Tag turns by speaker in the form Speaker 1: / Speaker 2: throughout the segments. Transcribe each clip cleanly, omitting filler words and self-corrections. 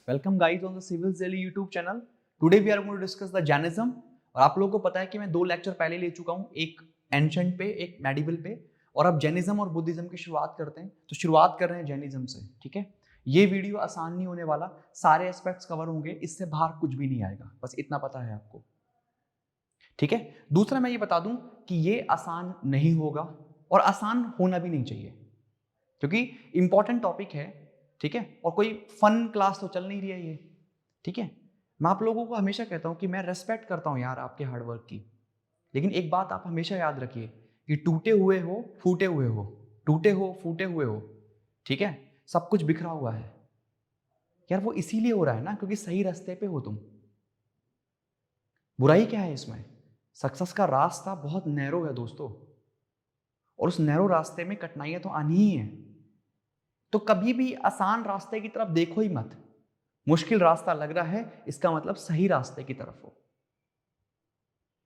Speaker 1: Welcome guys on the Civil Daily YouTube channel. Today we are going to discuss the Jainism. और आप लोगों को पता है कि मैं 2 लेक्चर पहले ले चुका हूँ, एक एंशंट पे, एक मेडिवल पे, और अब जैनिज्म और बुद्धिज्म की शुरुआत करते हैं। तो शुरुआत कर रहे हैं जैनिज्म से, ठीक है। ये वीडियो आसान नहीं होने वाला, सारे एस्पेक्ट्स कवर होंगे, इससे बाहर कुछ भी नहीं आएगा, बस इतना पता है आपको, ठीक है। दूसरा मैं ये बता दूं कि ये आसान नहीं होगा और आसान होना भी नहीं चाहिए, क्योंकि इंपॉर्टेंट टॉपिक है, ठीक है। और कोई फन क्लास तो चल नहीं रही है ये, ठीक है। मैं आप लोगों को हमेशा कहता हूं कि मैं रेस्पेक्ट करता हूं यार आपके हार्डवर्क की, लेकिन एक बात आप हमेशा याद रखिए कि टूटे हुए हो फूटे हुए हो, टूटे हो फूटे हुए हो, ठीक है। सब कुछ बिखरा हुआ है यार, वो इसीलिए हो रहा है ना क्योंकि सही रास्ते पे हो तुम। बुराई क्या है इसमें? सक्सेस का रास्ता बहुत नैरो है दोस्तों, और उस नैरो रास्ते में कठिनाइयां तो आनी ही है। तो कभी भी आसान रास्ते की तरफ देखो ही मत। मुश्किल रास्ता लग रहा है, इसका मतलब सही रास्ते की तरफ हो,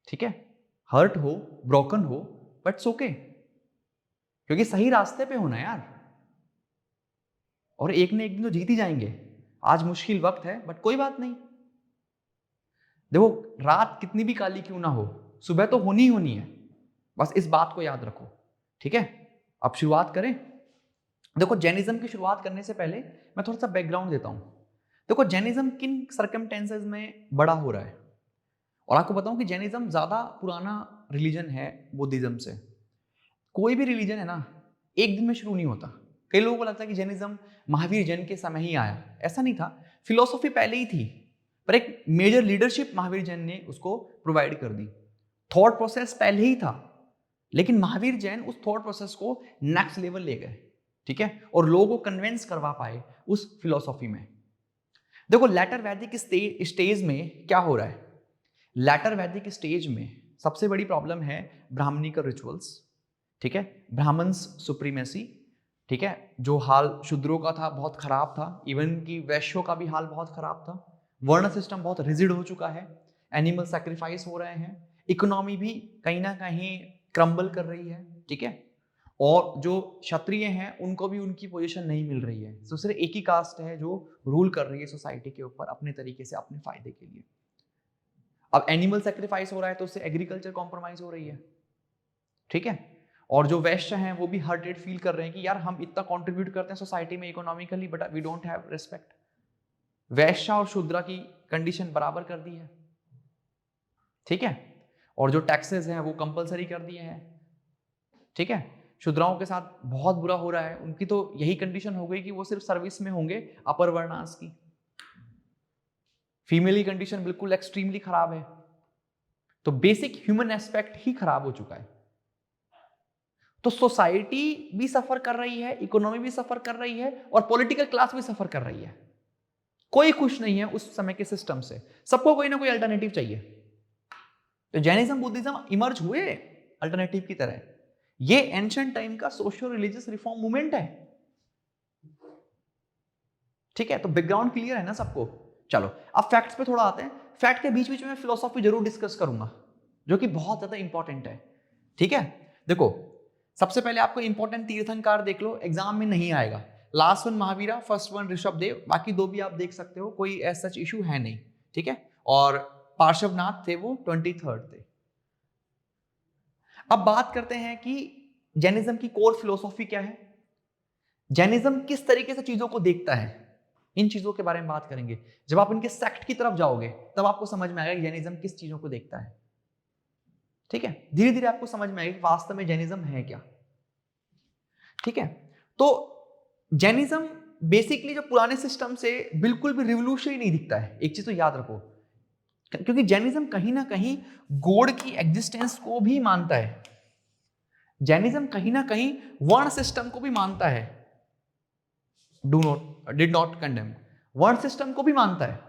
Speaker 1: ठीक है। हर्ट हो, ब्रोकन हो, बट सोके, क्योंकि सही रास्ते पे होना यार, और एक न एक दिन तो जीत ही जाएंगे। आज मुश्किल वक्त है, बट कोई बात नहीं। देखो, रात कितनी भी काली क्यों ना हो, सुबह तो होनी ही होनी है, बस इस बात को याद रखो, ठीक है। अब शुरुआत करें। देखो, जैनिज्म की शुरुआत करने से पहले मैं थोड़ा सा बैकग्राउंड देता हूं। देखो, जैनिज्म किन सर्कमस्टेंसेस में बड़ा हो रहा है, और आपको बताऊं कि जैनिज्म ज्यादा पुराना रिलीजन है बुद्धिज्म से। कोई भी रिलीजन है ना, एक दिन में शुरू नहीं होता। कई लोगों को लगता है कि जैनिज्म महावीर जैन के समय ही आया, ऐसा नहीं था। फिलोसॉफी पहले ही थी, पर एक मेजर लीडरशिप महावीर जैन ने उसको प्रोवाइड कर दी। थॉट प्रोसेस पहले ही था, लेकिन महावीर जैन उस थॉट प्रोसेस को नेक्स्ट लेवल ले गए, ठीक है, और लोगों को कन्विंस करवा पाए उस फिलोसॉफी में। देखो, लेटर वैदिक स्टेज में क्या हो रहा है? लेटर वैदिक स्टेज में सबसे बड़ी प्रॉब्लम है ब्राह्मणिकल रिचुअल्स, ठीक है, ब्राह्मण्स सुप्रीमेसी, ठीक है। जो हाल शूद्रों का था बहुत खराब था, इवन की वैश्यों का भी हाल बहुत खराब था। वर्ण सिस्टम बहुत रिजिड हो चुका है, एनिमल सैक्रिफाइस हो रहे हैं, इकोनॉमी भी कहीं ना कहीं क्रम्बल कर रही है, ठीक है। और जो क्षत्रिय हैं उनको भी उनकी पोजीशन नहीं मिल रही है। तो सिर्फ एक ही कास्ट है जो रूल कर रही है सोसाइटी के ऊपर अपने तरीके से, अपने फायदे के लिए। अब एनिमल सैक्रिफाइस हो रहा है तो उससे एग्रीकल्चर कॉम्प्रोमाइज हो रही है, ठीक है। और जो वैश्य हैं वो भी हर्टेड फील कर रहे हैं कि यार हम इतना कंट्रीब्यूट करते हैं सोसाइटी में economically, but we don't have respect. वैश्य और शूद्र की कंडीशन बराबर कर दी है, ठीक है। और जो टैक्सेस हैं वो कंपलसरी कर दिए हैं, ठीक है। शूद्राओं के साथ बहुत बुरा हो रहा है, उनकी तो यही कंडीशन हो गई कि वो सिर्फ सर्विस में होंगे अपर वर्णास की। फीमेल की कंडीशन बिल्कुल एक्सट्रीमली खराब है। तो बेसिक ह्यूमन एस्पेक्ट ही खराब हो चुका है। तो सोसाइटी भी सफर कर रही है, इकोनॉमी भी सफर कर रही है, और पॉलिटिकल क्लास भी सफर कर रही है। कोई खुश नहीं है उस समय के सिस्टम से, सबको कोई ना कोई अल्टरनेटिव चाहिए। तो जैनिज्म बुद्धिज्म इमर्ज हुए अल्टरनेटिव की तरह। ये एंशिएंट टाइम का सोशल रिलीजियस रिफॉर्म मूवमेंट है, ठीक है। तो बैकग्राउंड क्लियर है ना सबको? चलो अब फैक्ट्स पे थोड़ा आते हैं। फैक्ट के बीच बीच में फिलोसॉफी जरूर डिस्कस करूंगा, जो कि बहुत ज्यादा इंपॉर्टेंट है, ठीक है। देखो, सबसे पहले आपको इंपॉर्टेंट तीर्थंकर देख लो, एग्जाम में नहीं आएगा। Last one Mahavira, first one Rishabhdev, बाकी 2 भी आप देख सकते हो, कोई ऐसा सच इशू है नहीं, ठीक है। और पार्श्वनाथ थे वो 23rd थे। अब बात करते हैं कि जैनिज्म की कोर फिलोसॉफी क्या है, जैनिज्म किस तरीके से चीजों को देखता है। इन चीजों के बारे में बात करेंगे। जब आप इनके सेक्ट की तरफ जाओगे तब आपको समझ में आएगा कि जैनिज्म किस चीजों को देखता है, ठीक है। धीरे धीरे आपको समझ में आएगा वास्तव में जैनिज्म है क्या, ठीक है। तो जैनिज्म बेसिकली जो पुराने सिस्टम से बिल्कुल भी रिवोल्यूशनरी नहीं दिखता है। एक चीज तो याद रखो, क्योंकि जैनिज्म कहीं ना कहीं गॉड की एग्जिस्टेंस को भी मानता है। जैनिज्म कहीं ना कहीं वर्ण सिस्टम को भी मानता है। डिड नॉट कंडेम, वर्ण सिस्टम को भी मानता है,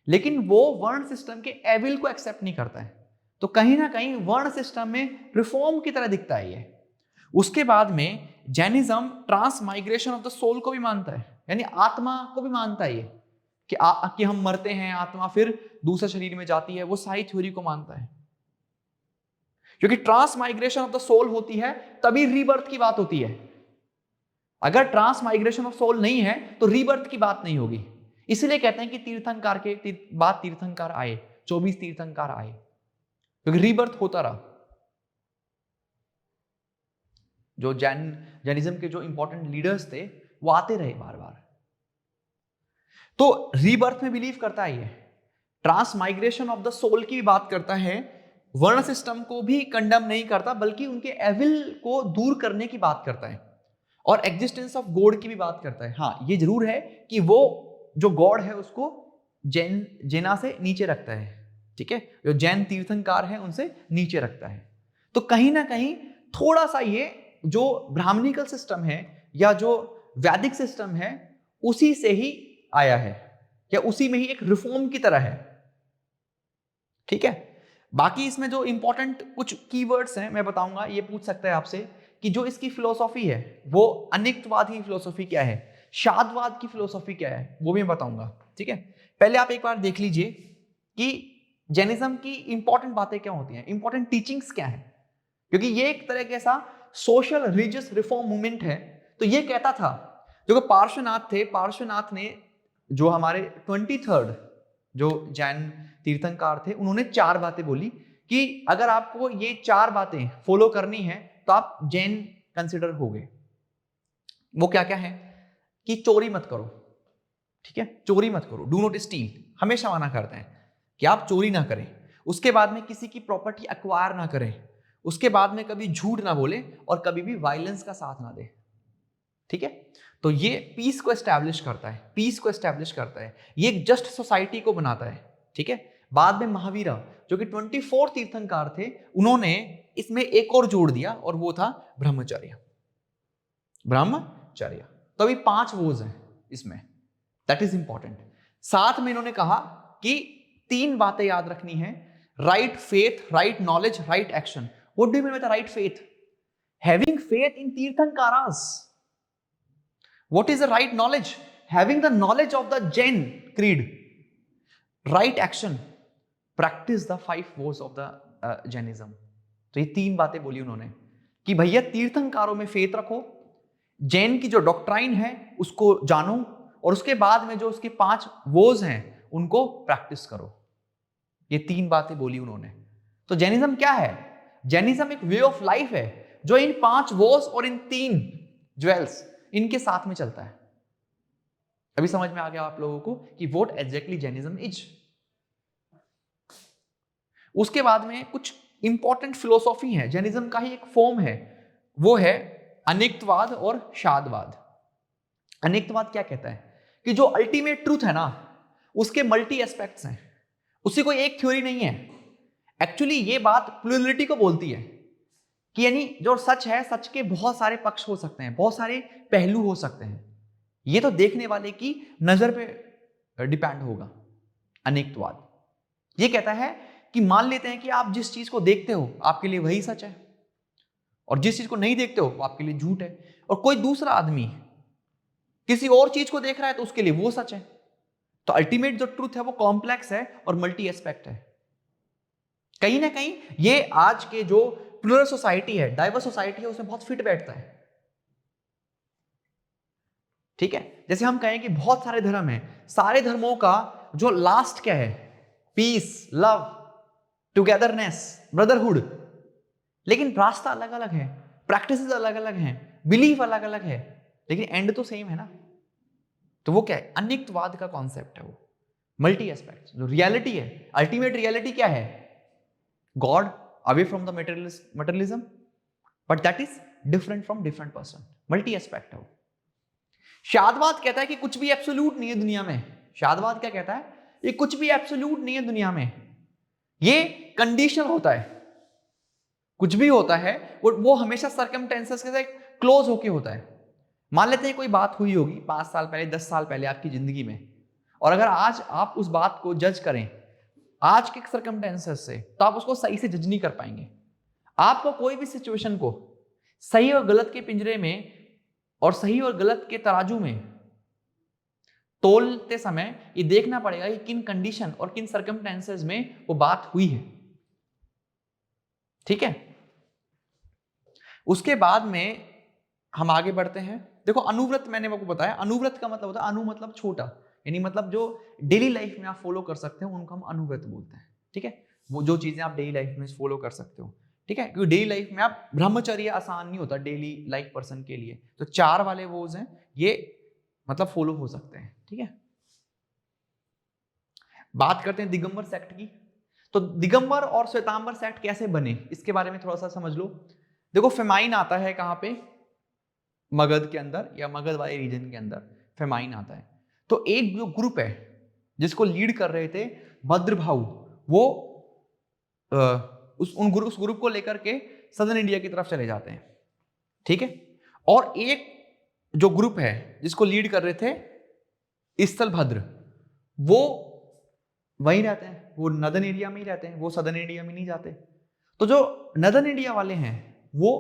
Speaker 1: लेकिन वो वर्ण सिस्टम के एविल को एक्सेप्ट नहीं करता है। तो कहीं ना कहीं वर्ण सिस्टम में रिफॉर्म की तरह दिखता है ये। उसके बाद में Jainism transmigration of the soul को भी मानता है, यानी आत्मा को भी मानता है ये, कि हम मरते हैं, आत्मा फिर दूसरे शरीर में जाती है, वो सारी थ्योरी को मानता है। क्योंकि transmigration of the soul होती है तभी रीबर्थ की बात होती है। अगर ट्रांस माइग्रेशन ऑफ सोल नहीं है तो रीबर्थ की बात नहीं होगी। इसलिए कहते हैं कि तीर्थंकार के बाद तीर्थंकार आए, 24 तीर्थंकार आए, क्योंकि रीबर्थ होता रहा। जो जैनिज्म के जो इंपॉर्टेंट लीडर्स थे वो आते रहे बार बार। तो रीबर्थ में बिलीव करता है, ये ट्रांसमाइग्रेशन ऑफ द सोल की भी बात करता है, वर्ण सिस्टम को भी कंडम नहीं करता, बल्कि उनके एविल को दूर करने की बात करता है, और एग्जिस्टेंस ऑफ गॉड की भी बात करता है। हाँ, ये जरूर है कि वो जो गॉड है उसको जैना से नीचे रखता है, ठीक है, जो जैन तीर्थंकार है उनसे नीचे रखता है। तो कहीं ना कहीं थोड़ा सा ये जो ब्राह्मणिकल सिस्टम है या जो वैदिक सिस्टम है उसी से ही आया है, या उसी में ही एक रिफॉर्म की तरह है, ठीक है। बाकी इसमें जो इंपॉर्टेंट कुछ कीवर्ड्स हैं मैं बताऊंगा, ये पूछ सकता है आपसे कि जो इसकी फिलोसॉफी है वो अनिक्तवाद की फिलोसॉफी क्या है, शादवाद की फिलोसॉफी क्या है, वो भी मैं बताऊंगा, ठीक है। पहले आप एक बार देख लीजिए कि जैनिज्म की इंपॉर्टेंट बातें क्या होती हैं, इंपॉर्टेंट टीचिंग्स क्या है, क्योंकि ये एक तरह कैसा सोशल रिलीजियस रिफॉर्म मूवमेंट है। तो ये कहता था, जो पार्श्वनाथ थे, पार्श्वनाथ ने जो हमारे 23rd जो जैन तीर्थंकार थे, उन्होंने 4 बातें बोली कि अगर आपको ये 4 बातें फॉलो करनी है तो आप जैन कंसिडर होगे। वो क्या क्या है कि चोरी मत करो, ठीक है, चोरी मत करो, डू नॉट स्टील, हमेशा मना करते हैं कि आप चोरी ना करें। उसके बाद में किसी की प्रॉपर्टी एक्वायर ना करें, उसके बाद में कभी झूठ ना बोले और कभी भी वायलेंस का साथ ना दे, ठीक है। तो ये पीस को एस्टैब्लिश करता है, पीस को एस्टैब्लिश करता है, ये एक जस्ट सोसाइटी को बनाता है, ठीक है। बाद में महावीरा जो कि 24 तीर्थंकार थे, उन्होंने इसमें एक और जोड़ दिया और वो था ब्रह्मचर्य, ब्रह्मचर्य। तो अभी 5 वोज हैं इसमें, दैट इज इंपॉर्टेंट। साथ में इन्होंने कहा कि 3 बातें याद रखनी है, right faith, right knowledge, right action. What do you mean by the right faith? Having faith in Tirthankaras. What is the right knowledge? Having the knowledge of the Jain creed. Right action. Practice the 5 vows of the Jainism. तो ये 3 बातें बोली उन्होंने कि भैया तीर्थंकारों में faith रखो, जैन की जो डॉक्ट्राइन है उसको जानो, और उसके बाद में जो उसके 5 वोज हैं उनको प्रैक्टिस करो। ये 3 बातें बोली उन्होंने। तो जैनिज्म क्या है? जैनिज्म एक वे ऑफ लाइफ है जो इन 5 वोज और इन 3 ज्वेल्स इनके साथ में चलता है। अभी समझ में आ गया आप लोगों को कि व्हाट एग्जैक्टली जैनिज्म इज। उसके बाद में कुछ इंपॉर्टेंट फिलोसॉफी है, जैनिज्म का ही एक फॉर्म है, वो है अनिक्तवाद और शादवाद। अनिक्तवाद क्या कहता है कि जो अल्टीमेट ट्रूथ है ना उसके मल्टी एस्पेक्ट्स हैं, उसी कोई एक थ्योरी नहीं है। एक्चुअली ये बात प्लुरलिटी को बोलती है कि यानी जो सच है, सच के बहुत सारे पक्ष हो सकते हैं, बहुत सारे पहलू हो सकते हैं, ये तो देखने वाले की नजर पे डिपेंड होगा। अनिक्तवाद ये कहता है कि मान लेते हैं कि आप जिस चीज को देखते हो आपके लिए वही सच है, और जिस चीज को नहीं देखते हो वो आपके लिए झूठ है, और कोई दूसरा आदमी किसी और चीज को देख रहा है तो उसके लिए वो सच है। तो अल्टीमेट जो ट्रूथ है वो कॉम्प्लेक्स है और मल्टी एस्पेक्ट है। कहीं ना कहीं ये आज के जो प्लुरल सोसाइटी है, डाइवर्स सोसाइटी है, उसमें बहुत फिट बैठता है, ठीक है। जैसे हम कहें कि बहुत सारे धर्म हैं, सारे धर्मों का जो लास्ट क्या है? Peace, love, togetherness, brotherhood. लेकिन रास्ता अलग अलग है, प्रैक्टिसेस अलग अलग हैं, बिलीफ अलग अलग है, लेकिन एंड तो सेम है ना। तो वो क्या है? अनिक्तवाद का कॉन्सेप्ट है वो, मल्टी एस्पेक्ट। जो रियलिटी है, अल्टीमेट रियलिटी क्या है? God away from the materialism, but that is different from different person, multi aspect है वो। शादवाद कहता है कि कुछ भी एब्सोल्यूट नहीं है दुनिया में। शादवाद क्या कहता है? ये कुछ भी एब्सोल्यूट नहीं है दुनिया में, ये कंडीशनल होता है। कुछ भी होता है वो हमेशा सर्कमस्टेंसेस के साथ क्लोज होके होता है। मान लेते हैं कोई बात हुई होगी 5 साल पहले, 10 साल पहले आपकी जिंदगी में, और अगर आज आप उस बात को जज करें आज के सर्कमस्टेंसेस से, तो आप उसको सही से जज नहीं कर पाएंगे। आपको कोई भी सिचुएशन को सही और गलत के पिंजरे में और सही और गलत के तराजू में तोलते समय ये देखना पड़ेगा कि किन कंडीशन और किन सर्कमस्टेंसेस में वो बात हुई है, ठीक है। उसके बाद में हम आगे बढ़ते हैं। देखो अनुव्रत मैंने आपको बताया, अनुव्रत का मतलब होता है, अनु मतलब छोटा, यानी मतलब जो डेली लाइफ में आप फॉलो कर सकते हो उनको हम अनुव्रत बोलते हैं, ठीक है। वो जो चीजें आप डेली लाइफ में फॉलो कर सकते हो, ठीक है, क्योंकि डेली लाइफ में आप ब्रह्मचर्य आसान नहीं होता डेली लाइफ पर्सन के लिए, तो 4 वाले वोज हैं ये मतलब फॉलो हो सकते हैं, ठीक है। बात करते हैं दिगंबर सेक्ट की। तो दिगंबर और श्वेतांबर सेक्ट कैसे बने इसके बारे में थोड़ा सा समझ लो। देखो फेमाइन आता है कहां पे, मगध के अंदर या मगध वाले रीजन के अंदर फेमाइन आता है। तो एक जो ग्रुप है जिसको लीड कर रहे थे भद्रभाऊ, वो उस ग्रुप को लेकर के सदर्न इंडिया की तरफ चले जाते हैं, ठीक है। और एक जो ग्रुप है जिसको लीड कर रहे थे स्थलभद्र, वो वहीं रहते हैं, वो नदर्न एरिया में ही रहते हैं, वो सदर्न इंडिया में नहीं जाते। तो जो नदर्न इंडिया वाले हैं वो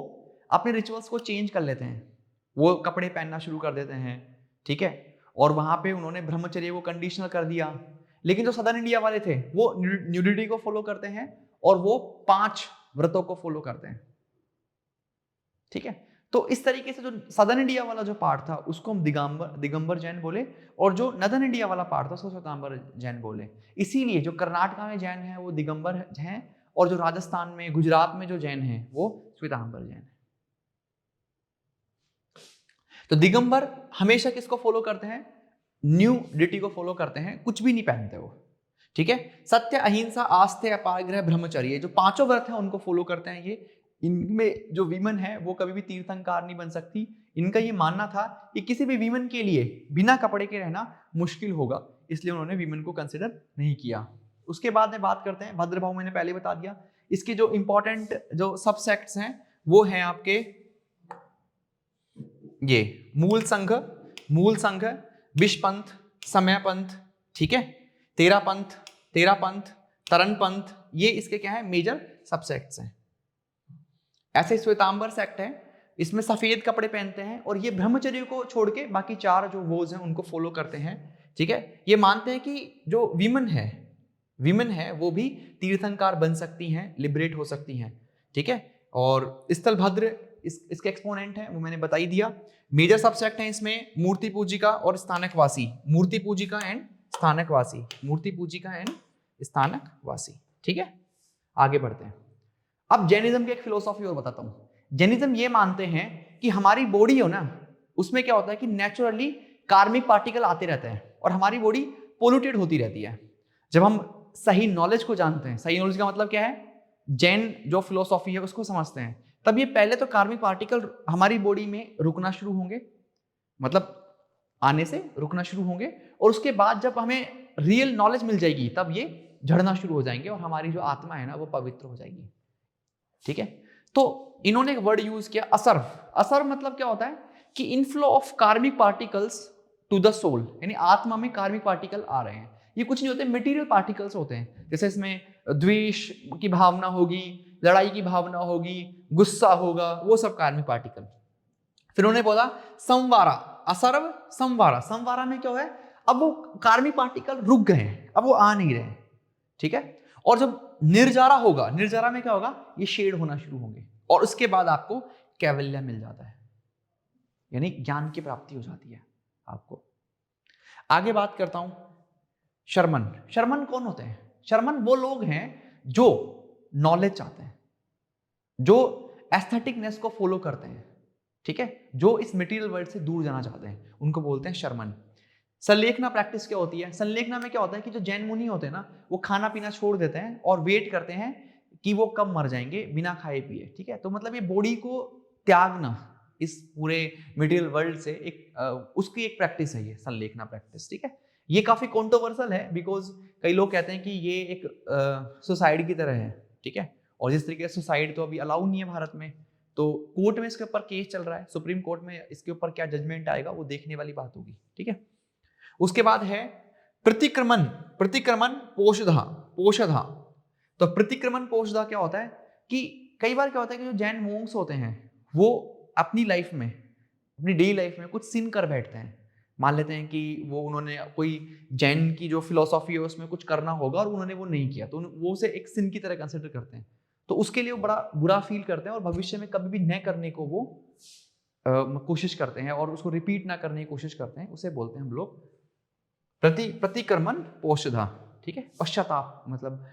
Speaker 1: अपने रिचुअल्स को चेंज कर लेते हैं, वो कपड़े पहनना शुरू कर देते हैं, ठीक है, और वहां पे उन्होंने ब्रह्मचर्य को कंडीशनल कर दिया। लेकिन जो सदर्न इंडिया वाले थे वो न्यूडिटी को फॉलो करते हैं और वो 5 व्रतों को फॉलो करते हैं, ठीक है। तो इस तरीके से जो सदर्न इंडिया वाला जो पार्ट था उसको हम दिगंबर जैन बोले, और जो नदर्न इंडिया वाला पार्ट था उसको श्वेतांबर जैन बोले। इसीलिए जो कर्नाटका में जैन है वो दिगंबर हैं, और जो राजस्थान में गुजरात में जो जैन है वो श्वेतांबर जैन है। तो दिगंबर हमेशा किसको फॉलो करते हैं, न्यूडिटी को फॉलो करते हैं, कुछ भी नहीं पहनते वो, ठीक है। सत्य, अहिंसा, आस्थे, अपारग्रह, ब्रह्मचर्य, जो 5 व्रत हैं उनको फॉलो करते हैं ये। इनमें जो वीमन है वो कभी भी तीर्थंकार नहीं बन सकती। इनका ये मानना था कि किसी भी वीमन के लिए बिना कपड़े के रहना मुश्किल होगा, इसलिए उन्होंने वीमन को कंसिडर नहीं किया। उसके बाद में बात करते हैं भद्रभाव, मैंने पहले बता दिया। इसके जो इंपॉर्टेंट जो सब सेक्ट्स हैं वो हैं आपके ये मूल संघ, विषपंथ, समयपंथ, ठीक है, तेरा पंथ, तरन पंथ, ये इसके क्या है मेजर सबसेक्ट्स हैं। ऐसे श्वेतांबर सेक्ट है, इसमें सफेद कपड़े पहनते हैं और ये ब्रह्मचर्य को छोड़ के बाकी 4 जो वोज हैं उनको फॉलो करते हैं, ठीक है। ये मानते हैं कि जो वीमन है वो भी तीर्थंकार बन सकती हैं, लिबरेट हो सकती हैं, ठीक है। और स्थलभद्र इसके एक्सपोनेंट हैं, वो मैंने बता ही दिया। मेजर सबसेक्ट हैं इसमें मूर्ति पूजिका और स्थानकवासी, मूर्ति पूजिका एंड स्थानकवासी, ठीक है। आगे बढ़ते हैं। अब जैनिज्म की एक फिलोसॉफी और बताता हूं। जैनिज्म ये मानते हैं कि हमारी बॉडी हो ना, उसमें क्या होता है कि नेचुरली कार्मिक पार्टिकल आते रहते हैं और हमारी बॉडी पोल्यूटेड होती रहती है। जब हम सही नॉलेज को जानते हैं, सही नॉलेज का मतलब क्या है, जैन जो फिलोसॉफी है उसको समझते हैं, तब ये पहले तो कार्मिक पार्टिकल हमारी बॉडी में रुकना शुरू होंगे, मतलब आने से रुकना शुरू होंगे, और उसके बाद जब हमें रियल नॉलेज मिल जाएगी तब ये झड़ना शुरू हो जाएंगे और हमारी जो आत्मा है ना वो पवित्र हो जाएगी, ठीक है। तो इन्होंने एक वर्ड यूज किया असर्व मतलब क्या होता है कि inflow of karmic particles to the soul, यानी आत्मा में कार्मिक पार्टिकल आ रहे हैं। ये कुछ नहीं होते, मटेरियल पार्टिकल्स होते हैं, जैसे इसमें द्वेष की भावना होगी, लड़ाई की भावना होगी, गुस्सा होगा, वो सब कार्मिक पार्टिकल। फिर उन्होंने बोला संवारा, असर्व संवारा में क्या है, अब वो कार्मिक पार्टिकल रुक गए हैं, अब वो आ नहीं रहे, ठीक है। और जब निर्जारा होगा, निर्जारा में क्या होगा, ये शेड होना शुरू होंगे, और उसके बाद आपको कैवल्य मिल जाता है, यानी ज्ञान की प्राप्ति हो जाती है आपको। आगे बात करता हूं शर्मन कौन होते हैं। शर्मन वो लोग हैं जो नॉलेज चाहते हैं, जो एस्थेटिकनेस को फॉलो करते हैं, ठीक है, जो इस मटेरियल वर्ल्ड से दूर जाना चाहते हैं, उनको बोलते हैं शर्मन। संलेखना प्रैक्टिस क्या होती है, संलेखना में क्या होता है कि जो जैन मुनि होते हैं ना, वो खाना पीना छोड़ देते हैं और वेट करते हैं कि वो कब मर जाएंगे बिना खाए पिए, ठीक है। तो मतलब ये बॉडी को त्यागना इस पूरे मटेरियल वर्ल्ड से उसकी एक प्रैक्टिस है ये संलेखना प्रैक्टिस, ठीक है। ये काफी कॉन्ट्रोवर्शियल है बिकॉज कई लोग कहते हैं कि ये एक सुसाइड की तरह है, ठीक है, और जिस तरीके से सुसाइड तो अभी अलाउ नहीं है भारत में, तो कोर्ट में इसके ऊपर केस चल रहा है, सुप्रीम कोर्ट में इसके ऊपर क्या जजमेंट आएगा वो देखने वाली बात होगी, ठीक है। उसके बाद है प्रतिक्रमण पोषधा। तो प्रतिक्रमण पोषधा क्या होता है कि कई बार क्या होता है कि जो जैन मोंक्स होते हैं वो अपनी लाइफ में, अपनी डेली लाइफ में कुछ सिन कर बैठते हैं। मान लेते हैं कि वो उन्होंने कोई जैन की जो फिलोसॉफी है उसमें कुछ करना होगा और उन्होंने वो नहीं किया, तो वो उसे एक सिन की तरह कंसिडर करते हैं, तो उसके लिए वो बड़ा बुरा फील करते हैं और भविष्य में कभी भी न करने को वो कोशिश करते हैं और उसको रिपीट ना करने की कोशिश करते हैं, उसे बोलते हैं हम लोग प्रतिक्रमण पोषधा, ठीक है, पश्चाताप मतलब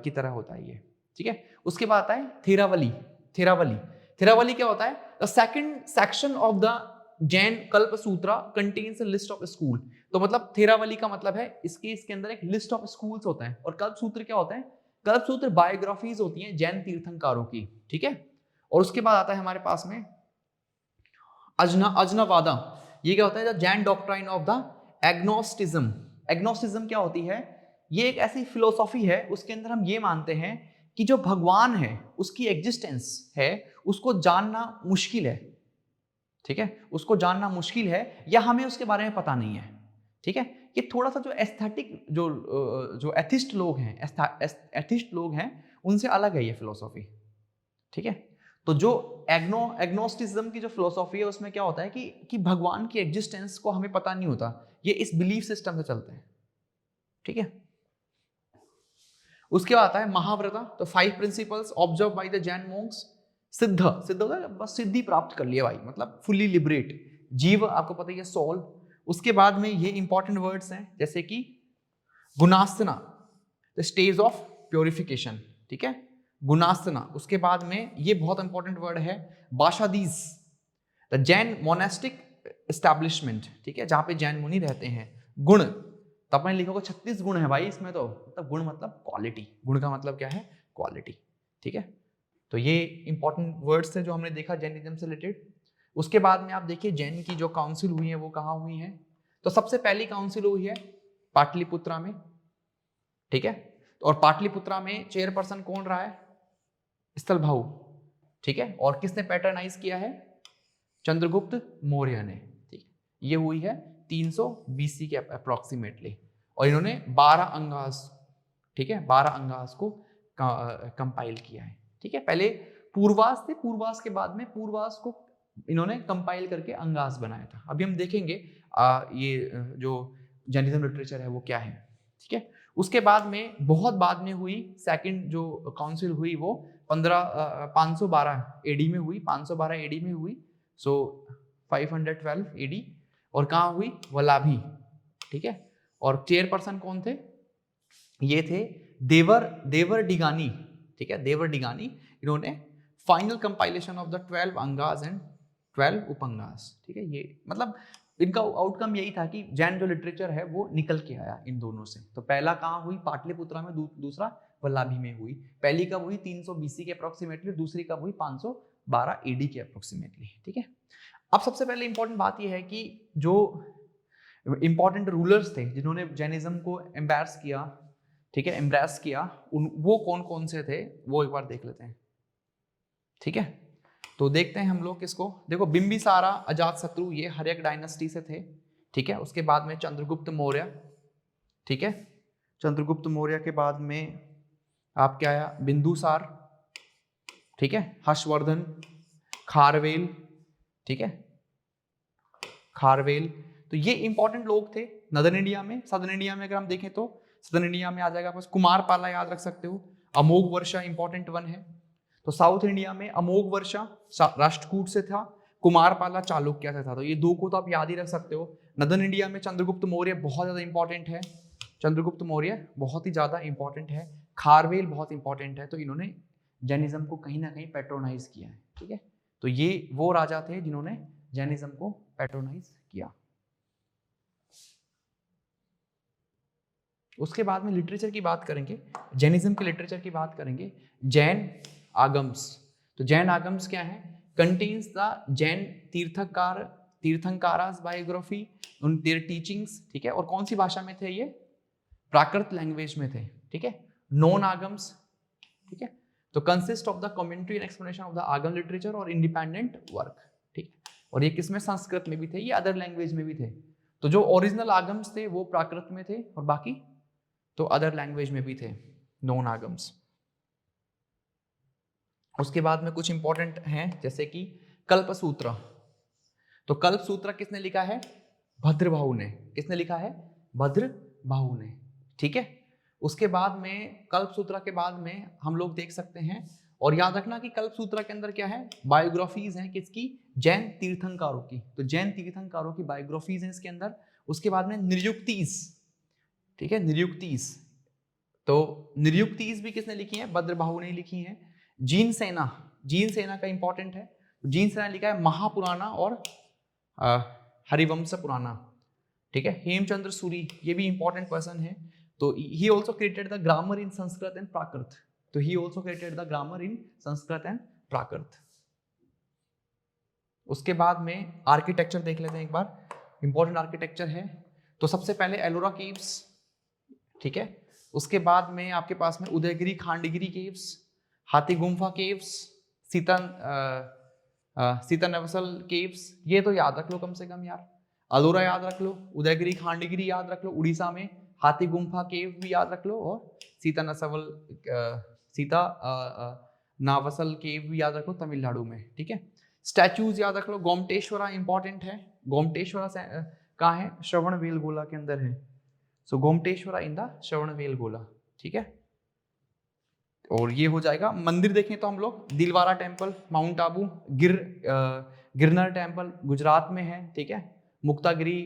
Speaker 1: की तरह होता है ये, ठीक है। उसके बाद आता है थेरावली। थेरावली थेरावली क्या होता है? The second section of the Jain Kalpa Sutra contains a list of school. तो मतलब थेरावली का मतलब है इसके अंदर एक लिस्ट ऑफ स्कूल्स होता है। और कल्प सूत्र क्या होता है? कल्प सूत्र बायोग्राफीज होती हैं जैन तीर्थंकरों की, ठीक है। और उसके बाद आता है हमारे पास में अजनवादा। ये क्या होता है? The Jain doctrine of the agnosticism. Agnosticism क्या होती है? ये एक ऐसी फिलोसॉफी है, उसके अंदर हम ये मानते हैं कि जो भगवान है उसकी एग्जिस्टेंस है, उसको जानना मुश्किल है, ठीक है, उसको जानना मुश्किल है या हमें उसके बारे में पता नहीं है, ठीक है। ये थोड़ा सा जो एस्थेटिक जो एथिस्ट लोग हैं, एथिस्ट लोग हैं, उनसे अलग है ये फिलोसॉफी, ठीक है। तो जो एग्नोस्टिज्म की जो फिलोसॉफी है उसमें क्या होता है कि भगवान की एग्जिस्टेंस को हमें पता नहीं होता, ये इस बिलीफ सिस्टम से चलते हैं, ठीक है। उसके बाद आता है महाव्रता। तो 5 principles observe by the Jain monks. सिद्ध, सिद्ध होता है बस सिद्धि प्राप्त कर लिया भाई, मतलब फुल्ली लिबरेट। जीव आपको पता ही है, सोल। उसके बाद में ये इंपॉर्टेंट वर्ड्स हैं जैसे कि गुणासना, द स्टेज ऑफ प्योरिफिकेशन, ठीक है, गुणासना। उसके बाद में ये बहुत इंपॉर्टेंट वर्ड है बाशादीज, द जैन मोनेस्टिक एस्टैब्लिशमेंट, ठीक है, जहां पे जैन मुनि रहते हैं। गुण, तो आपने लिखोगे 36 गुण है भाई इसमें, तो मतलब गुण मतलब क्वालिटी, गुण का मतलब क्या है? क्वालिटी, ठीक है। तो ये इंपॉर्टेंट वर्ड्स थे जो हमने देखा जैनिज्म से रिलेटेड। उसके बाद में आप देखिए जैन की जो काउंसिल हुई है वो कहाँ हुई है? तो सबसे पहली काउंसिल हुई है पाटलिपुत्रा में, ठीक है। और पाटलिपुत्रा में चेयरपर्सन कौन रहा है? स्थलभाऊ, ठीक है। और किसने पैटर्नाइज किया है? चंद्रगुप्त मौर्य ने, ठीक है। ये हुई है 300 BC के अप्रोक्सीमेटली। और इन्होंने 12 अंगास, ठीक है, 12 अंगास को कंपाइल किया है, ठीक है। पहले पूर्वास थे, पूर्वास के बाद में पूर्वास को इन्होंने कंपाइल करके अंगास बनाया था। अभी हम देखेंगे ये जो जैनिज्म लिटरेचर है वो क्या है, ठीक है। उसके बाद में बहुत बाद में हुई सेकंड जो काउंसिल हुई वो 512 एडी में हुई, 512 एडी में हुई। सो 512 एडी। और कहाँ हुई? वल्लाभी, ठीक है। और चेयरपर्सन कौन थे? ये थे देवर डिगानी, ठीक है, देवर डिगानी। इन्होंने final compilation of the 12 angas and 12 उपंगास, ठीक है। ये मतलब इनका आउटकम यही था कि जैन जो लिटरेचर है वो निकल के आया इन दोनों से। तो पहला कहाँ हुई? पाटलिपुत्रा में, दूसरा वल्लाभी में हुई। पहली कब हुई? 300 BC के अप्रोक्सीमेटली, दूसरी कब हुई? 512 एडी के अप्रोक्सीमेटली, ठीक है। अब सबसे पहले इंपॉर्टेंट बात यह है कि जो इंपॉर्टेंट रूलर्स थे जिन्होंने जैनिज्म को एम्बैरस किया, ठीक है, एम्ब्रेस किया, वो कौन कौन से थे वो एक बार देख लेते हैं, ठीक है। तो देखते हैं हम लोग किसको। देखो बिंबिसारा, अजातशत्रु, ये हर्यक डायनेस्टी से थे, ठीक है। उसके बाद में चंद्रगुप्त मौर्य, ठीक है। चंद्रगुप्त मौर्य के बाद में आप क्या आया? बिंदुसार, ठीक है, हर्षवर्धन, खारवेल, ठीक है, खारवेल। तो ये इंपॉर्टेंट लोग थे नदर्न इंडिया में। सदर्न इंडिया में अगर हम देखें तो सदर्न इंडिया में आ जाएगा बस कुमारपाला, याद रख सकते हो। अमोघ वर्षा इंपॉर्टेंट वन है। तो साउथ इंडिया में अमोघ वर्षा राष्ट्रकूट से था, कुमारपाला चालुक्य से था। तो ये दो को तो आप याद ही रख सकते हो। नदर्न इंडिया में चंद्रगुप्त मौर्य बहुत ज्यादा इंपॉर्टेंट है, चंद्रगुप्त मौर्य बहुत ही ज्यादा इंपॉर्टेंट है। खारवेल बहुत इंपॉर्टेंट है। तो इन्होंने जैनिज्म को कहीं ना कहीं पैट्रोनाइज किया है, ठीक है। तो ये वो राजा थे जिन्होंने जैनिज्म को पैट्रोनाइज किया। उसके बाद में लिटरेचर की बात करेंगे, जैनिज्म के लिटरेचर की बात करेंगे। जैन आगम्स। तो जैन आगम्स क्या है? कंटेन्स द जैन तीर्थंकारास बायोग्राफी, उन देयर टीचिंग्स, ठीक है। और कौन सी भाषा में थे ये? प्राकृत लैंग्वेज में थे, ठीक है। नॉन आगम्स, ठीक है। तो consist of the commentary and explanation of the आगम लिटरेचर और इंडिपेंडेंट वर्क, ठीक। और ये किसमें? संस्कृत में भी थे, ये अदर लैंग्वेज में भी थे। तो जो ओरिजिनल आगम्स थे वो प्राकृत में थे और बाकी तो अदर लैंग्वेज में भी थे, नॉन आगम्स। उसके बाद में कुछ इंपॉर्टेंट हैं जैसे कि कल्पसूत्र। तो कल्पसूत्र किसने लिखा है? भद्रबाहु ने। किसने लिखा है? भद्रबाहु ने, ठीक है। उसके बाद में कल्पसूत्र के बाद में हम लोग देख सकते हैं, और याद रखना कि कल्पसूत्र के अंदर क्या है? बायोग्राफीज हैं किसकी? जैन तीर्थंकारों की। तो जैन तीर्थंकारों की बायोग्राफीज हैं इसके अंदर। उसके बाद में निरुक्तिस, ठीक है, निरुक्तीस। तो निरुक्तीस भी किसने लिखी है? भद्रबाहु ने लिखी है। जीन सेना, जीन सेना का इंपॉर्टेंट है। जीन सेना लिखा है महापुराना और हरिवंश पुराना। ठीक है, हेमचंद्र सूरी ये भी इंपॉर्टेंट पर्सन है। तो he also created the grammar in Sanskrit and Prakrit. तो he also created the grammar in Sanskrit and Prakrit. उसके बाद में आर्किटेक्चर देख लेते हैं एक बार, इंपॉर्टेंट आर्किटेक्चर है। तो सबसे पहले एलोरा केव्स, ठीक है। उसके बाद में आपके पास में उदयगिरी खांडगिरी केव्स, हाथी गुम्फा केव्स, सीतानवसल केव्स, ये तो याद रख लो कम से कम यार। अलोरा याद रख लो, उदयगिरी खांडगिरी याद रख लो उड़ीसा में, हाथी गुम्फा केव भी याद रख लो, और सीता नावसल केव भी याद रख लो तमिलनाडु में। ठीक है, स्टैचूज याद रख लो। गोमटेश्वरा इंपॉर्टेंट है। गोमटेश्वरा कहाँ है? श्रवणबेलगोला के अंदर है। सो गोमटेश्वरा इन द श्रवणबेलगोला। ठीक है, और ये हो जाएगा। मंदिर देखें तो हम लोग Dilwara temple mount Abu, Girnar temple Gujarat में है। ठीक है, मुक्तागिरी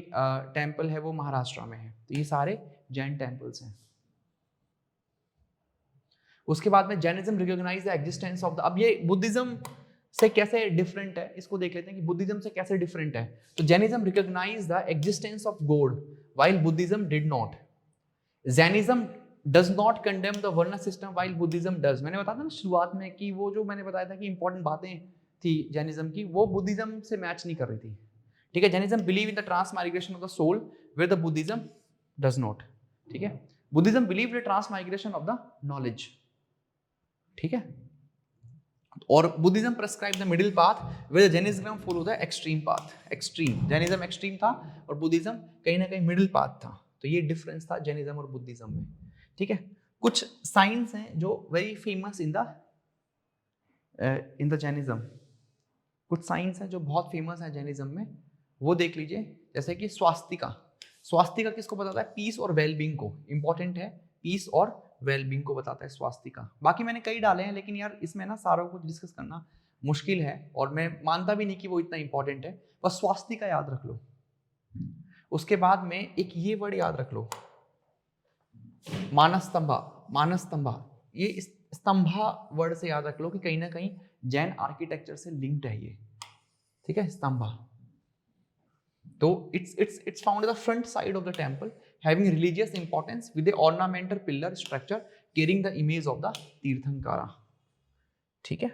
Speaker 1: टेम्पल है वो महाराष्ट्र में है। तो ये सारे जैन टेम्पल्स हैं। उसके बाद में Jainism recognize the existence of the, अब ये बुद्धिज्म से कैसे डिफरेंट है इसको देख लेते हैं कि बुद्धिज्म से कैसे डिफरेंट है। तो Jainism recognize the existence of God while Buddhism did not. Jainism does not condemn the varna system while Buddhism does। मैंने बताया था ना शुरुआत में कि वो जो मैंने बताया था कि इंपॉर्टेंट बातें थी जैनिज्म की, वो बुद्धिज्म से मैच नहीं कर रही थी। ठीक है, Jainism believe in the transmigration of the soul where the Buddhism does not. ठीक है, Buddhism believe the transmigration of the knowledge. ठीक है, और Buddhism prescribe the middle path where Jainism follow the extreme path. Extreme, Jainism extreme था और Buddhism कहीं ना कहीं मिडिल पाथ था। तो ये डिफरेंस था जैनिज्म और बुद्धिज्म में। ठीक है, कुछ साइंस हैं जो very famous in the Jainism. कुछ साइंस हैं जो बहुत फेमस हैं जैनिज्म में, वो देख लीजिए। जैसे कि स्वास्तिका। स्वास्तिका किसको बताता है? पीस और वेलबींग को। इंपॉर्टेंट है, पीस और वेलबींग को बताता है स्वास्तिका। बाकी मैंने कई डाले हैं, लेकिन यार इसमें ना सारों को डिस्कस करना मुश्किल है, और मैं मानता भी नहीं कि वो इतना इंपॉर्टेंट है। बस स्वास्तिका याद रख लो। उसके बाद में एक ये वर्ड याद रख लो, मानस्तंभा। मानस्तंभा, ये स्तंभा वर्ड से याद रख लो कि कहीं ना कहीं जैन आर्किटेक्चर से लिंक्ड है ये। ठीक है, स्तंभा। तो it's found the front side of the temple having religious importance with ornamental pillar structure carrying the image of the Tirthankara. ठीक है,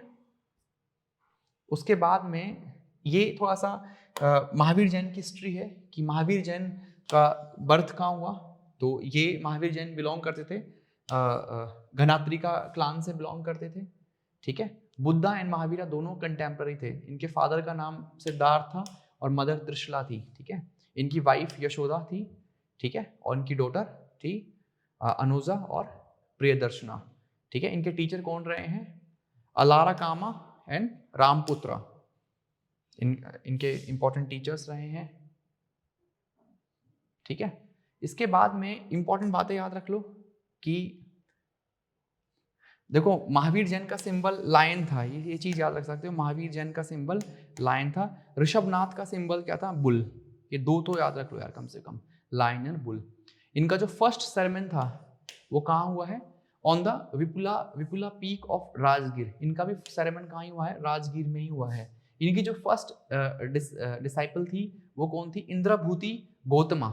Speaker 1: उसके बाद में ये थोड़ा सा महावीर जैन की हिस्ट्री है कि महावीर जैन का बर्थ कहाँ हुआ। तो ये महावीर जैन बिलोंग करते थे, घनात्री का क्लान से बिलोंग करते थे। ठीक है, बुद्धा एंड महावीरा दोनों कंटेम्पररी थे। इनके फादर का नाम सिद्धार्थ था और मदर त्रिशला थी। ठीक है, इनकी वाइफ यशोदा थी। ठीक है, और इनकी डॉटर थी अनुजा और प्रियदर्शना। ठीक है, इनके टीचर कौन रहे हैं? अलारा कामा एंड रामपुत्रा, इनके इंपॉर्टेंट टीचर्स रहे हैं। ठीक है, इसके बाद में इंपॉर्टेंट बातें याद रख लो कि देखो महावीर जैन का सिंबल लायन था। ये चीज याद रख सकते हो, महावीर जैन का सिंबल लायन था। ऋषभनाथ का सिंबल क्या था? बुल। ये दो तो याद रख लो यार कम से कम, लायन और बुल। इनका जो फर्स्ट सरमन था वो कहाँ हुआ है? On the Vipula peak of Rajgir. इनका भी सरमन कहाँ ही हुआ है? राजगीर में ही हुआ है। इनकी जो फर्स्ट डिसाइपल थी वो कौन थी? इंद्रभूति गौतमा।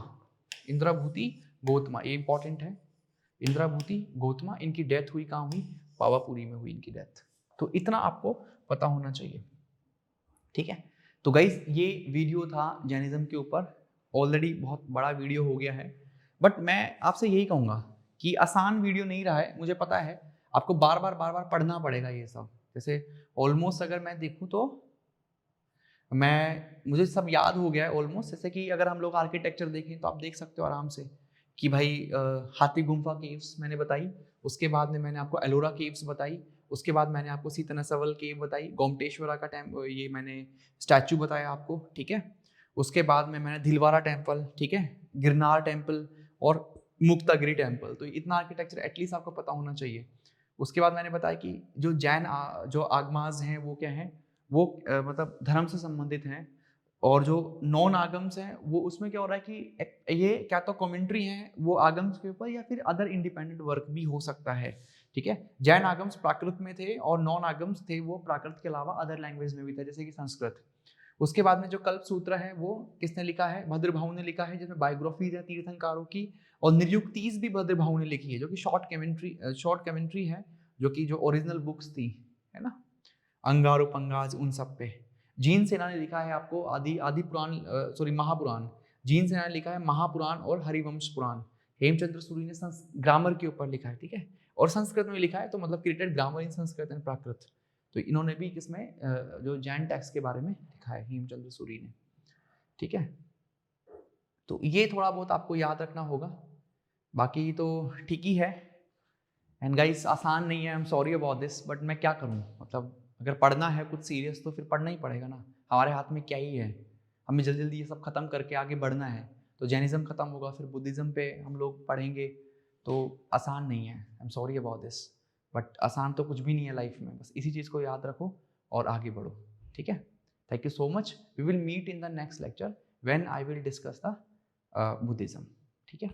Speaker 1: इंद्रभूति गौतमा, ये इंपॉर्टेंट है। इंद्रभूति गौतमा, इनकी डेथ हुई कहाँ हुई? पावापुरी में हुई इनकी डेथ। तो इतना आपको पता होना चाहिए। ठीक है, तो गाइस ये वीडियो था जैनिज्म के ऊपर। ऑलरेडी बहुत बड़ा वीडियो हो गया है, बट मैं आपसे यही कहूँगा कि आसान वीडियो नहीं रहा है। मुझे पता है आपको बार बार पढ़ना पड़ेगा ये सब। जैसे ऑलमोस्ट अगर मैं देखूँ तो मुझे सब याद हो गया है ऑलमोस्ट। जैसे कि अगर हम लोग आर्किटेक्चर देखें तो आप देख सकते हो आराम से कि भाई हाथी गुम्फा केव्स मैंने बताई। उसके बाद में मैंने आपको एलोरा केव्स बताई। उसके बाद मैंने आपको सीतनसवल केव बताई। गोमटेश्वरा का ये मैंने स्टैचू बताया आपको। ठीक है, उसके बाद में मैंने दिलवारा टेम्पल, ठीक है, गिरनार टेम्पल और मुक्तागिरी टेम्पल। तो इतना आर्किटेक्चर एटलीस्ट आपको पता होना चाहिए। उसके बाद मैंने बताया कि जो जैन जो आगमाज हैं वो क्या हैं? वो मतलब धर्म से संबंधित हैं। और जो नॉन आगम्स हैं वो उसमें क्या हो रहा है कि ये क्या तो कमेंट्री है वो आगम्स के ऊपर या फिर अदर इंडिपेंडेंट वर्क भी हो सकता है, ठीक है। जैन आगम्स प्राकृत में थे और नॉन आगम्स थे वो प्राकृत के अलावा अदर लैंग्वेज में भी थे, जैसे कि संस्कृत। उसके बाद में जो कल्प सूत्र है वो किसने लिखा है? भद्रभाऊ ने लिखा है, जिसमें बायोग्राफीज है तीर्थंकारों की, और निर्युक्तीज भी भद्रभाऊ ने लिखी है, जो कि शॉर्ट कमेंट्री है, जो कि जो ओरिजिनल बुक्स थी, है ना, अंगार उपंगाज उन सब पे। जीन सेना ने लिखा है आपको आदि आदि पुराण, सॉरी महापुराण। जीन सेना ने लिखा है महापुराण और हरिवंश पुराण। हेमचंद्र सूरी ने ग्रामर के ऊपर लिखा है, ठीक है, और संस्कृत में लिखा है, तो मतलब created grammar in Sanskrit and Prakrit. तो इन्होंने भी किसमें जो जैन टेक्स्ट के बारे में लिखा है, हेमचंद्र सूरी ने, ठीक है। तो ये थोड़ा बहुत आपको याद रखना होगा, बाकी तो ठीक ही है। एंड गाइस आसान नहीं है, I am sorry about this, but मैं क्या करूँ, मतलब अगर पढ़ना है कुछ सीरियस तो फिर पढ़ना ही पड़ेगा ना, हमारे हाथ में क्या ही है, हमें जल्दी जल्दी ये सब खत्म करके आगे बढ़ना है। तो जैनिज्म खत्म होगा, फिर बुद्धिज़्म पे हम लोग पढ़ेंगे, तो आसान नहीं है, I am sorry about this, but आसान तो कुछ भी नहीं है लाइफ में, बस इसी चीज़ को याद रखो और आगे बढ़ो, ठीक है। Thank you so much, we will meet in the next lecture when I will discuss the Buddhism, ठीक है।